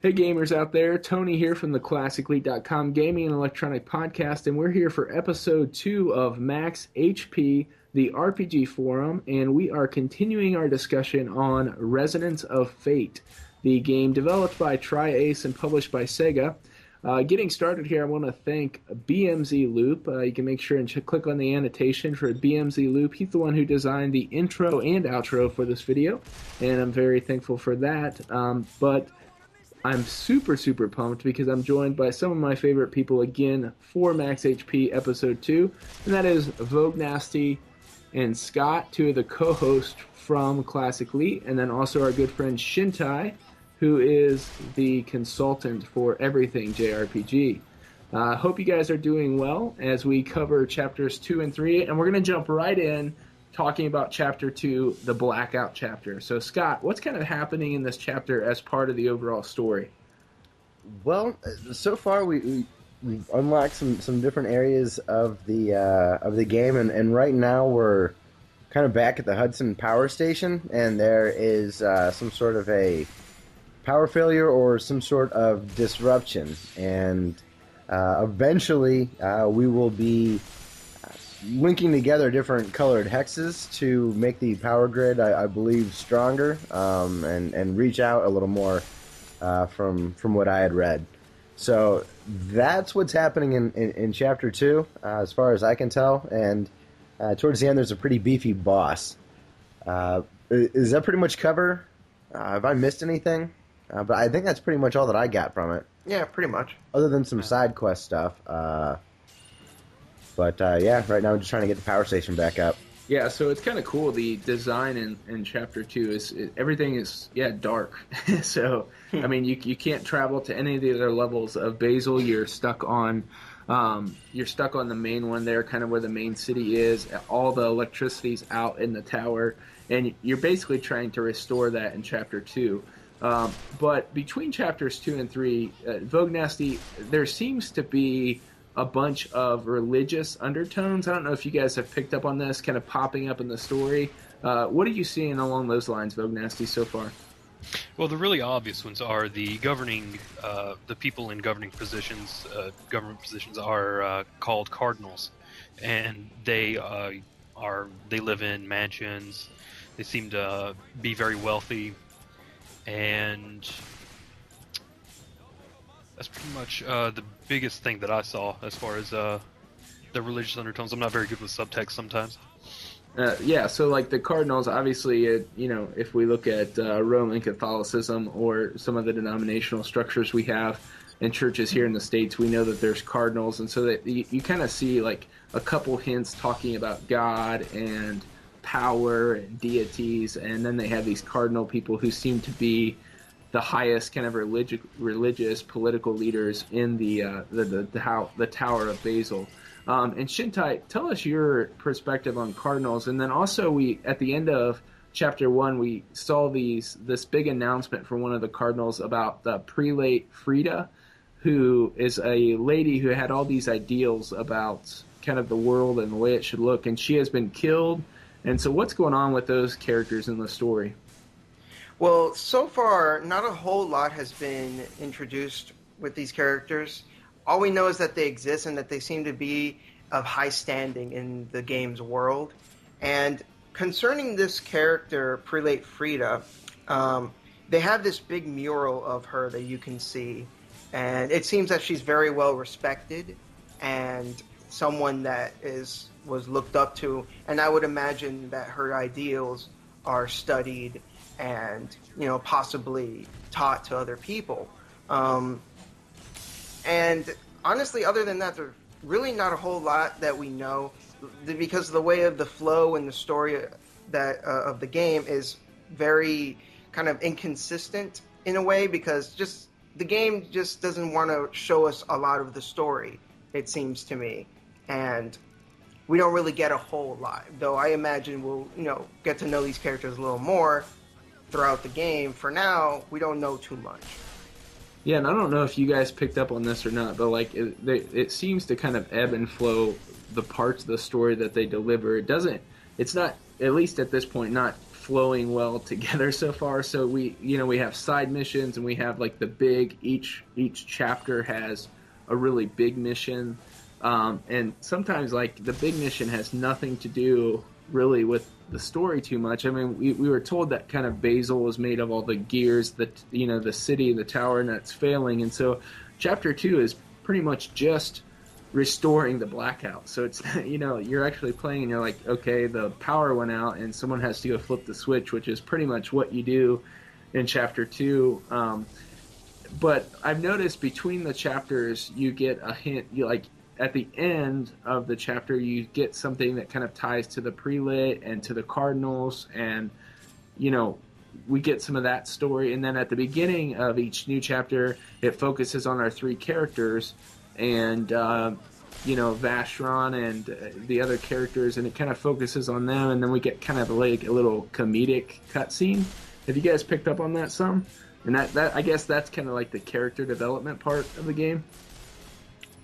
Hey gamers out there, Tony here from the ClassicLeague.com Gaming and Electronic Podcast, and we're here for episode 2 of Max HP, the RPG Forum, and we are continuing our discussion on Resonance of Fate, the game developed by Tri-Ace and published by Sega. Getting started here, I want to thank BMZ Loop. You can make sure and click on the annotation for BMZ Loop. He's the one who designed the intro and outro for this video, and I'm very thankful for that. But I'm super pumped because I'm joined by some of my favorite people again for Max HP Episode 2, and that is Vogue Nasty and Scott, two of the co-hosts from Classic Elite, and then also our good friend Shintai, who is the consultant for everything JRPG. Hope you guys are doing well as we cover chapters 2 and 3, and we're going to jump right in talking about chapter 2, the Blackout chapter. So Scott, what's kind of happening in this chapter as part of the overall story? Well, so far we've unlocked some different areas of the game, and right now we're kind of back at the Hudson Power Station, and there is some sort of a power failure or some sort of disruption, and eventually we will be linking together different colored hexes to make the power grid, I believe, stronger and reach out a little more from what I had read. So that's what's happening in Chapter 2, as far as I can tell. And towards the end, there's a pretty beefy boss. Is that pretty much cover? Have I missed anything? But I think that's pretty much all that I got from it. Yeah, pretty much. Other than some side quest stuff. But yeah, right now I'm just trying to get the power station back up. Yeah, so it's kind of cool. The design in Chapter 2 is everything is dark. So I mean, you can't travel to any of the other levels of Basel. You're stuck on the main one there, kind of where the main city is. All the electricity's out in the tower, and you're basically trying to restore that in Chapter 2. But between chapters 2 and 3, Vogue Nasty, there seems to be a bunch of religious undertones. I don't know if you guys have picked up on this kind of popping up in the story. What are you seeing along those lines, Vogue Nasty, so far? Well, the really obvious ones are the people in governing positions. Government positions are called cardinals, and they live in mansions. They seem to be very wealthy, and that's pretty much the biggest thing that I saw as far as the religious undertones. I'm not very good with subtext sometimes. Yeah, so like the Cardinals, obviously, if we look at Roman Catholicism or some of the denominational structures we have in churches here in the States, we know that there's cardinals, and so that you kind of see like a couple hints talking about God and power and deities, and then they have these cardinal people who seem to be the highest kind of religious political leaders in the Tower of Basel. And Shintai, tell us your perspective on cardinals, and then also at the end of chapter 1 we saw this big announcement from one of the cardinals about the prelate Frida, who is a lady who had all these ideals about kind of the world and the way it should look, and she has been killed. And so what's going on with those characters in the story? Well, so far, not a whole lot has been introduced with these characters. All we know is that they exist and that they seem to be of high standing in the game's world. And concerning this character, Prelate Frida, they have this big mural of her that you can see. And it seems that she's very well respected and someone that was looked up to. And I would imagine that her ideals are studied and possibly taught to other people. And honestly, other than that, there's really not a whole lot that we know, because the way of the flow and the story that of the game is very kind of inconsistent in a way, because the game just doesn't want to show us a lot of the story, it seems to me, and we don't really get a whole lot. Though I imagine we'll get to know these characters a little more throughout the game. For now, we don't know too much. Yeah, and I don't know if you guys picked up on this or not, but like it seems to kind of ebb and flow the parts of the story that they deliver. It's not, at least at this point, not flowing well together so far. So we have side missions, and we have like the big, each chapter has a really big mission, and sometimes like the big mission has nothing to do really with the story too much. I mean, we were told that kind of Basil was made of all the gears, that the city, the tower, and that's failing, and so chapter 2 is pretty much just restoring the blackout. So it's you're actually playing and you're like, okay, the power went out and someone has to go flip the switch, which is pretty much what you do in chapter 2. But I've noticed between the chapters you get a hint. Like at the end of the chapter you get something that kind of ties to the prelate and to the cardinals, and we get some of that story. And then at the beginning of each new chapter it focuses on our 3 characters and Vashron and the other characters, and it kind of focuses on them, and then we get kind of like a little comedic cutscene. Have you guys picked up on that some? And that I guess that's kind of like the character development part of the game.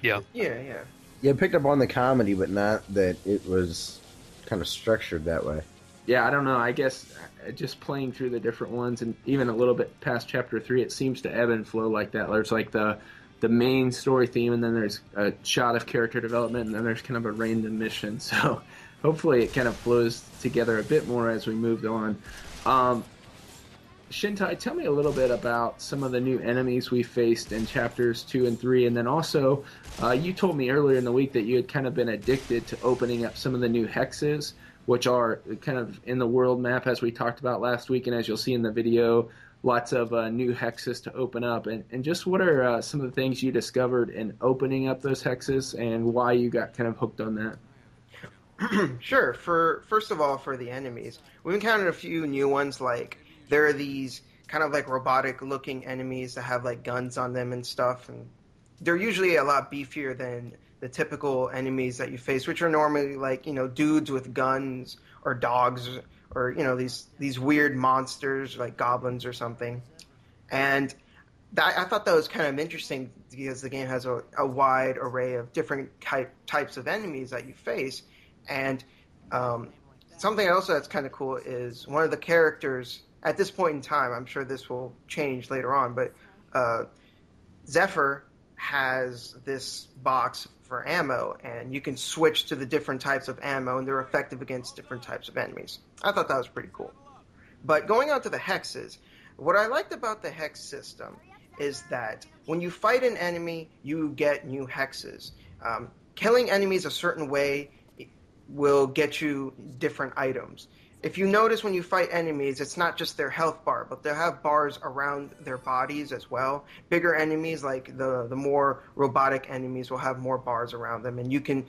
Yeah. Yeah, I picked up on the comedy, but not that it was kind of structured that way. Yeah, I don't know. I guess just playing through the different ones, and even a little bit past chapter 3, it seems to ebb and flow like that. There's like the main story theme, and then there's a shot of character development, and then there's kind of a random mission. So hopefully it kind of flows together a bit more as we moved on. Shintai, tell me a little bit about some of the new enemies we faced in chapters 2 and 3, and then also you told me earlier in the week that you had kind of been addicted to opening up some of the new hexes, which are kind of in the world map as we talked about last week, and as you'll see in the video, lots of new hexes to open up. And just what are some of the things you discovered in opening up those hexes and why you got kind of hooked on that? Sure. First of all, for the enemies, we've encountered a few new ones. Like there are these kind of like robotic looking enemies that have like guns on them and stuff, and they're usually a lot beefier than the typical enemies that you face, which are normally like dudes with guns or dogs, or these weird monsters like goblins or something. And I thought that was kind of interesting because the game has a wide array of different types of enemies that you face. And something also that's kind of cool is one of the characters at this point in time, I'm sure this will change later on, but Zephyr has this box for ammo, and you can switch to the different types of ammo, and they're effective against different types of enemies. I thought that was pretty cool. But going on to the hexes, what I liked about the hex system is that when you fight an enemy, you get new hexes. Killing enemies a certain way will get you different items. If you notice when you fight enemies, it's not just their health bar, but they'll have bars around their bodies as well. Bigger enemies, like the more robotic enemies, will have more bars around them, and you can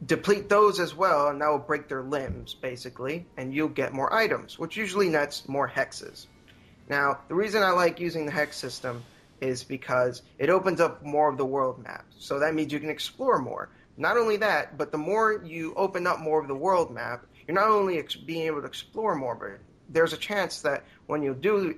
deplete those as well, and that will break their limbs, basically, and you'll get more items, which usually nets more hexes. Now, the reason I like using the hex system is because it opens up more of the world map, so that means you can explore more. Not only that, but the more you open up more of the world map, you're not only being able to explore more, but there's a chance that when you do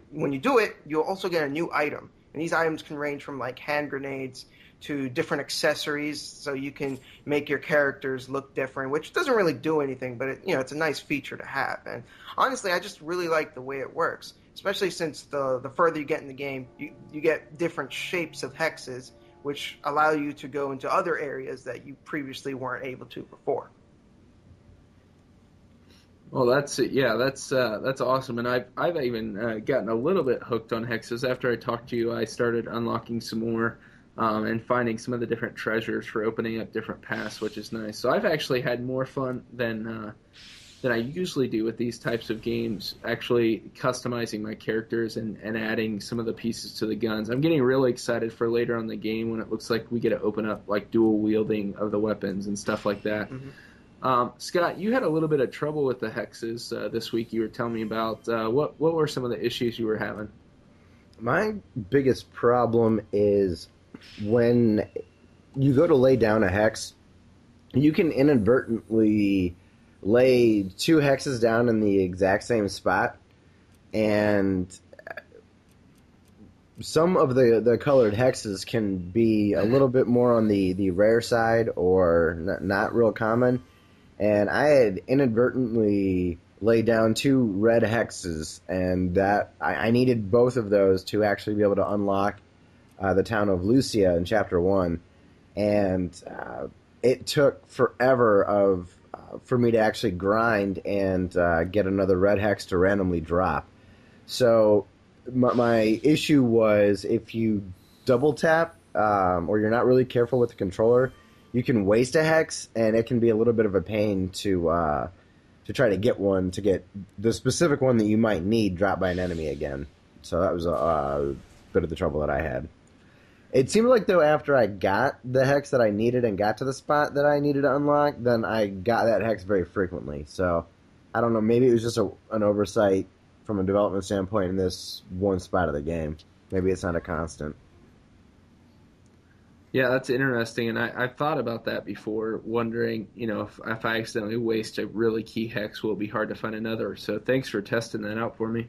it, you'll also get a new item. And these items can range from like hand grenades to different accessories, so you can make your characters look different, which doesn't really do anything, but it's a nice feature to have. And honestly, I just really like the way it works, especially since the further you get in the game, you get different shapes of hexes, which allow you to go into other areas that you previously weren't able to before. Well, that's awesome, and I've even gotten a little bit hooked on hexes. After I talked to you, I started unlocking some more and finding some of the different treasures for opening up different paths, which is nice. So I've actually had more fun than I usually do with these types of games, actually customizing my characters and adding some of the pieces to the guns. I'm getting really excited for later on in the game when it looks like we get to open up like dual wielding of the weapons and stuff like that. Mm-hmm. Scott, you had a little bit of trouble with the hexes this week. You were telling me about what were some of the issues you were having? My biggest problem is when you go to lay down a hex, you can inadvertently lay 2 hexes down in the exact same spot, and some of the colored hexes can be a little bit more on the rare side or not real common. And I had inadvertently lay down 2 red hexes, and that I needed both of those to actually be able to unlock the town of Lucia in Chapter 1. And it took forever for me to actually grind and get another red hex to randomly drop. So my issue was if you double tap or you're not really careful with the controller, you can waste a hex, and it can be a little bit of a pain to try to get the specific one that you might need dropped by an enemy again. So that was a bit of the trouble that I had. It seemed like, though, after I got the hex that I needed and got to the spot that I needed to unlock, then I got that hex very frequently. So, I don't know, maybe it was just an oversight from a development standpoint in this one spot of the game. Maybe it's not a constant. Yeah, that's interesting, and I've thought about that before, wondering, if I accidentally waste a really key hex, will it be hard to find another? So thanks for testing that out for me.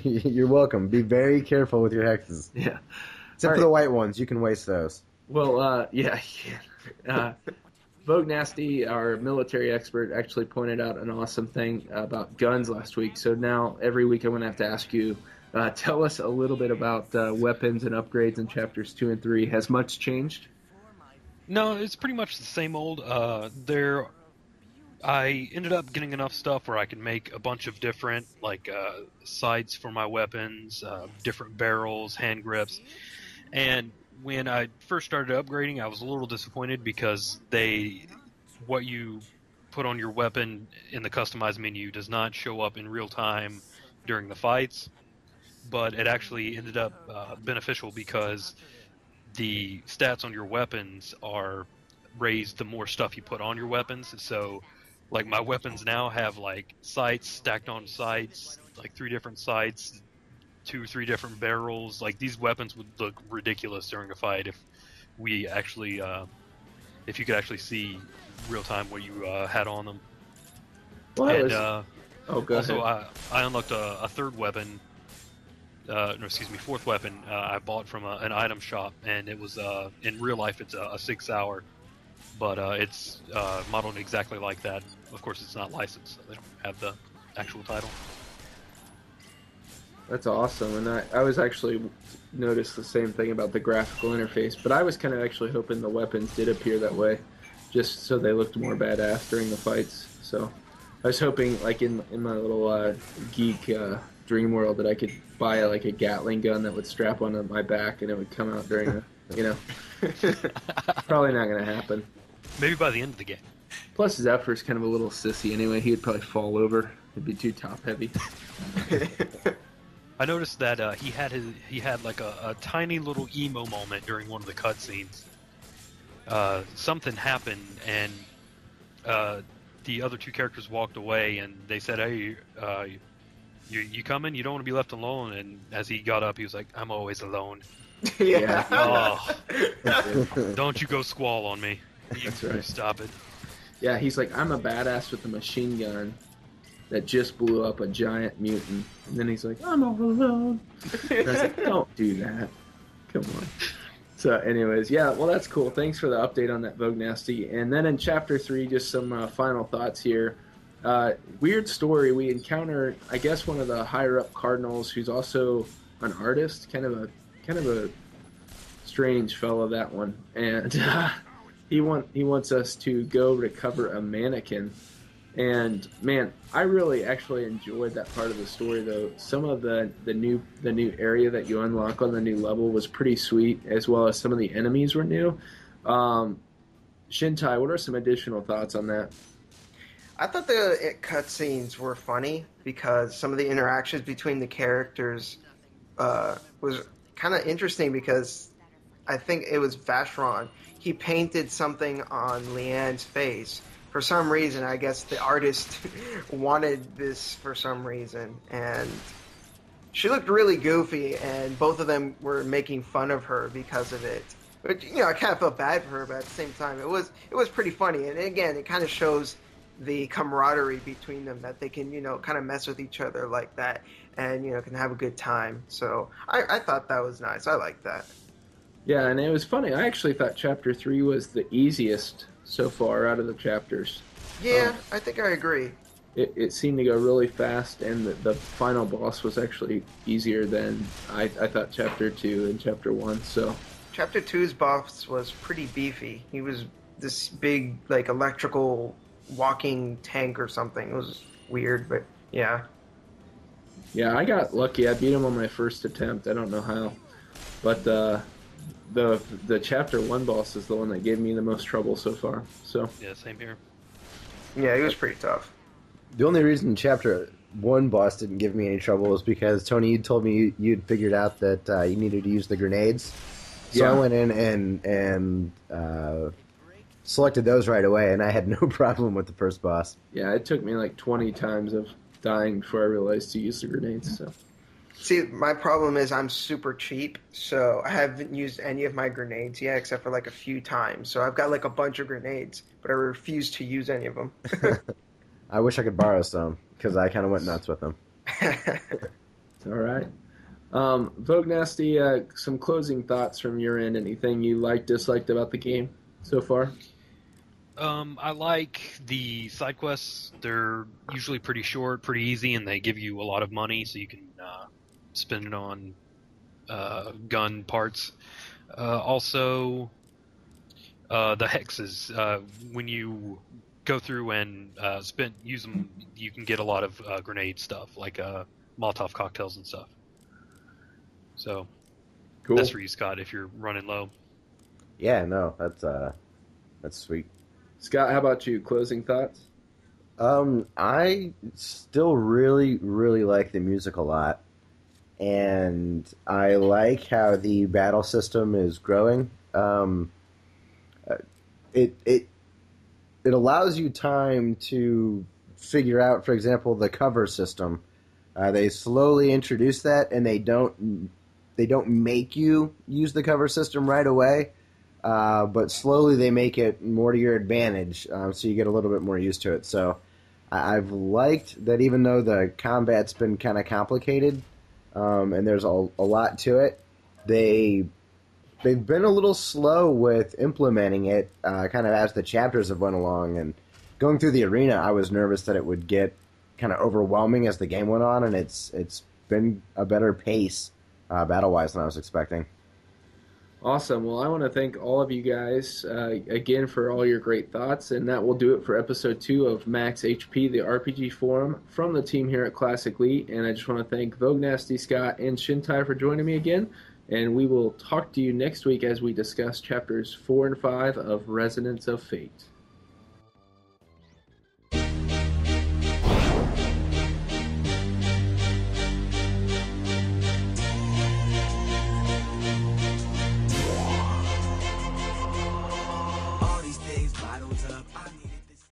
You're welcome. Be very careful with your hexes. Yeah. Except for the white ones, you can waste those. Well, yeah. Vogue Nasty, our military expert, actually pointed out an awesome thing about guns last week. So now every week I'm going to have to ask you, tell us a little bit about weapons and upgrades in chapters 2 and 3. Has much changed? No, it's pretty much the same old. I ended up getting enough stuff where I can make a bunch of different sights for my weapons, different barrels, hand grips. And when I first started upgrading, I was a little disappointed because what you put on your weapon in the customized menu does not show up in real time during the fights, but it actually ended up beneficial because the stats on your weapons are raised the more stuff you put on your weapons. So, my weapons now have sights stacked on sights, 3 different sights, 2-3 different barrels. These weapons would look ridiculous during a fight if we actually, if you could actually see real time what you had on them. Well, and go also, ahead. I unlocked a third weapon. Fourth weapon I bought from an item shop, and it was in real life it's a 6-hour, but it's modeled exactly like that. Of course, it's not licensed, so they don't have the actual title. That's awesome, and I was actually noticed the same thing about the graphical interface, but I was kind of actually hoping the weapons did appear that way, just so they looked more badass during the fights. So I was hoping, in my little geek dream world, that I could buy a Gatling gun that would strap onto my back and it would come out during probably not going to happen. Maybe by the end of the game. Plus, Zephyr's kind of a little sissy anyway. He would probably fall over. It'd be too top heavy. I noticed that he had a tiny little emo moment during one of the cutscenes. Something happened, and the other 2 characters walked away, and they said, "Hey, you coming? You don't want to be left alone." And as he got up, he was like, "I'm always alone." Yeah. Oh, don't you go squall on me. That's right. Stop it. Yeah, he's like, "I'm a badass with a machine gun that just blew up a giant mutant." And then he's like, "I'm all alone." And I was like, "Don't do that. Come on." So anyways, yeah, well, that's cool. Thanks for the update on that, Vogue Nasty. And then in Chapter 3, just some final thoughts here. Weird story. We encounter, I guess, one of the higher-up cardinals who's also an artist, kind of a strange fellow, that one. And he wants us to go recover a mannequin. And man, I really actually enjoyed that part of the story, though. Some of the new area that you unlock on the new level was pretty sweet, as well as some of the enemies were new. Shintai, what are some additional thoughts on that? I thought the cutscenes were funny because some of the interactions between the characters was kind of interesting, because I think it was Vashron. He painted something on Leanne's face. For some reason, I guess the artist wanted this for some reason, and she looked really goofy, and both of them were making fun of her because of it. But I kind of felt bad for her, but at the same time, it was pretty funny. And again, it kind of shows the camaraderie between them, that they can kind of mess with each other like that, and can have a good time. So I thought that was nice. I liked that. Yeah, and it was funny. I actually thought Chapter 3 was the easiest so far out of the chapters. Yeah, I think I agree. it seemed to go really fast, and the final boss was actually easier than I thought Chapter 2 and Chapter 1. So Chapter two's boss was pretty beefy. He was this big, like, electrical walking tank or something. It was weird, but yeah. yeah, I got lucky. I beat him on my first attempt. I don't know how, but the Chapter 1 boss is the one that gave me the most trouble so far. So Yeah, same here. Yeah, he was pretty tough. The only reason Chapter 1 boss didn't give me any trouble was because, Tony, you told me you'd figured out that you needed to use the grenades. So Yeah. I went in and selected those right away, and I had no problem with the first boss. yeah, it took me like 20 times of dying before I realized to use the grenades. So See, my problem is I'm super cheap, so I haven't used any of my grenades yet, except for like a few times. So I've got like a bunch of grenades, but I refuse to use any of them. I wish I could borrow some, because I kind of went nuts with them. all right. Vogue Nasty, some closing thoughts from your end. Anything you liked, disliked about the game so far? I like the side quests. They're usually pretty short, pretty easy, and they give you a lot of money, so you can spend it on gun parts. Also, the hexes. When you go through and use them, you can get a lot of grenade stuff, like Molotov cocktails and stuff. So Cool. that's for you, Scott, if you're running low. Yeah, no, that's sweet. Scott, how about you? Closing thoughts? I still really, really like the music a lot, and I like how the battle system is growing. It allows you time to figure out, for example, the cover system. They slowly introduce that, and they don't make you use the cover system right away. But slowly they make it more to your advantage, so you get a little bit more used to it. So I've liked that, even though the combat's been kind of complicated, and there's a lot to it, they've been a little slow with implementing it, kind of as the chapters have went along. And going through the arena, I was nervous that it would get kind of overwhelming as the game went on, and it's been a better pace battle-wise than I was expecting. Awesome. Well, I want to thank all of you guys again for all your great thoughts, and that will do it for episode 2 of Max HP, the RPG Forum, from the team here at Classic Elite. And I just want to thank Vogue Nasty, Scott, and Shintai for joining me again. And we will talk to you next week as we discuss chapters 4 and 5 of Resonance of Fate.